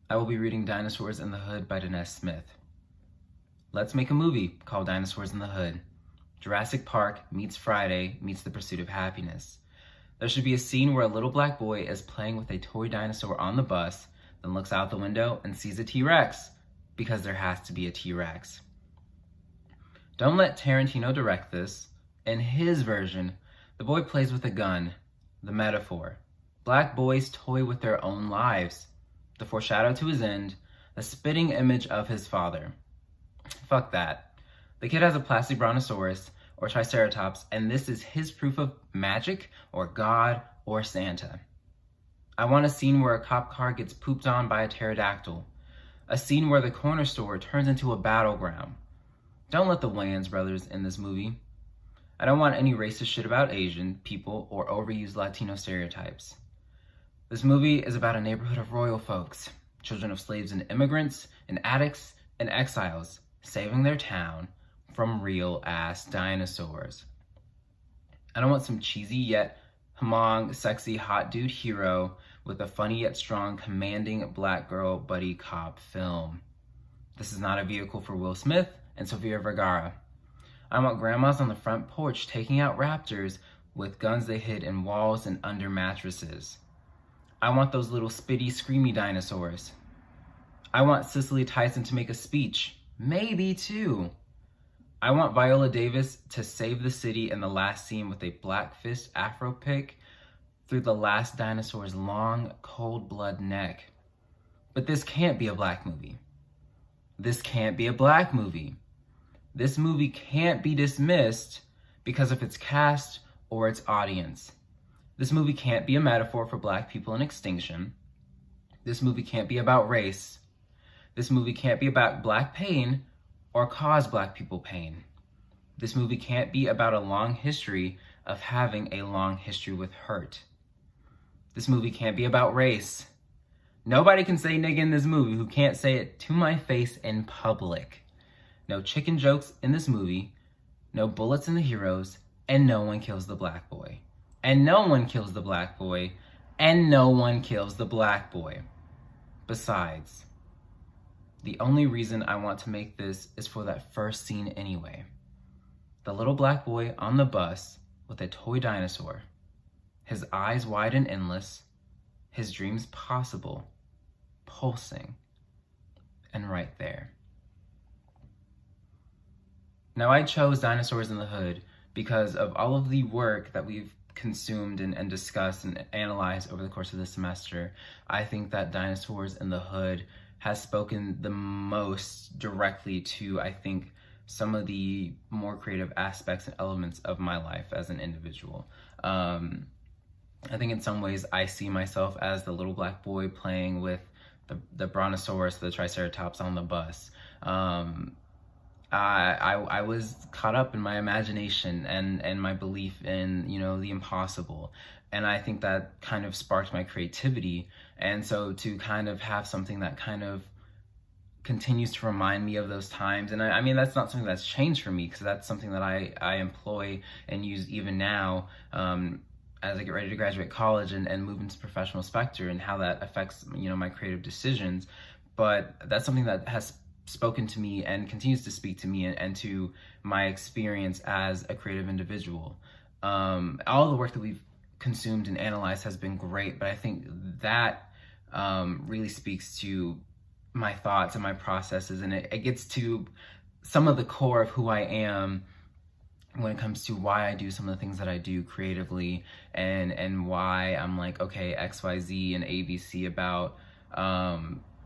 I will be reading Dinosaurs in the Hood by Danez Smith. Let's make a movie called Dinosaurs in the Hood. Jurassic Park meets Friday meets The Pursuit of Happiness. There should be a scene where a little black boy is playing with a toy dinosaur on the bus, then looks out the window and sees a T-Rex, because there has to be a T-Rex. Don't let Tarantino direct this. In his version, the boy plays with a gun, the metaphor. Black boys toy with their own lives. The foreshadow to his end, the spitting image of his father. Fuck that. The kid has a plastic brontosaurus or triceratops, and this is his proof of magic or God or Santa. I want a scene where a cop car gets pooped on by a pterodactyl. A scene where the corner store turns into a battleground. Don't let the Wayans brothers in this movie. I don't want any racist shit about Asian people or overused Latino stereotypes. This movie is about a neighborhood of royal folks, children of slaves and immigrants, and addicts and exiles, saving their town from real-ass dinosaurs. I don't want some cheesy yet hmong, sexy, hot dude hero with a funny yet strong, commanding black girl buddy cop film. This is not a vehicle for Will Smith and Sofia Vergara. I want grandmas on the front porch taking out raptors with guns they hid in walls and under mattresses. I want those little spitty, screamy dinosaurs. I want Cicely Tyson to make a speech. Maybe two. I want Viola Davis to save the city in the last scene with a black fist afro pick through the last dinosaur's long, cold blood neck. But this can't be a black movie. This can't be a black movie. This movie can't be dismissed because of its cast or its audience. This movie can't be a metaphor for black people in extinction. This movie can't be about race. This movie can't be about black pain or cause black people pain. This movie can't be about a long history of having a long history with hurt. This movie can't be about race. Nobody can say nigga in this movie who can't say it to my face in public. No chicken jokes in this movie, no bullets in the heroes, and no one kills the black boy. And no one kills the black boy, and no one kills the black boy. Besides, the only reason I want to make this is for that first scene anyway. The little black boy on the bus with a toy dinosaur, his eyes wide and endless, his dreams possible, pulsing, and right there. Now, I chose Dinosaurs in the Hood because of all of the work that we've consumed and discussed and analyzed over the course of the semester. I think that Dinosaurs in the Hood has spoken the most directly to, I think, some of the more creative aspects and elements of my life as an individual. I think in some ways I see myself as the little black boy playing with the brontosaurus, the triceratops on the bus. I was caught up in my imagination and my belief in, the impossible. And I think that kind of sparked my creativity. And so to kind of have something that kind of continues to remind me of those times. And I mean, that's not something that's changed for me, because that's something that I employ and use even now as I get ready to graduate college and move into the professional specter, and how that affects, my creative decisions. But that's something that has spoken to me and continues to speak to me and to my experience as a creative individual. All the work that we've consumed and analyzed has been great, but I think that really speaks to my thoughts and my processes, and it gets to some of the core of who I am when it comes to why I do some of the things that I do creatively, and why I'm like, okay, XYZ and ABC about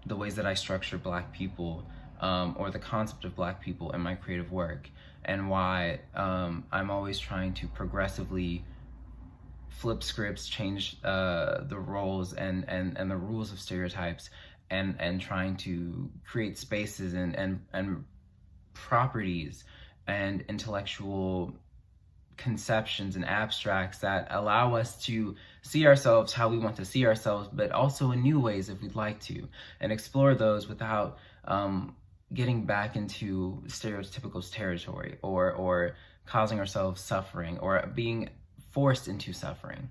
the ways that I structure Black people, or the concept of Black people in my creative work, and why I'm always trying to progressively flip scripts, change the roles and the rules of stereotypes, and trying to create spaces and properties and intellectual conceptions and abstracts that allow us to see ourselves how we want to see ourselves, but also in new ways if we'd like to, and explore those without getting back into stereotypical territory, or causing ourselves suffering, or being forced into suffering.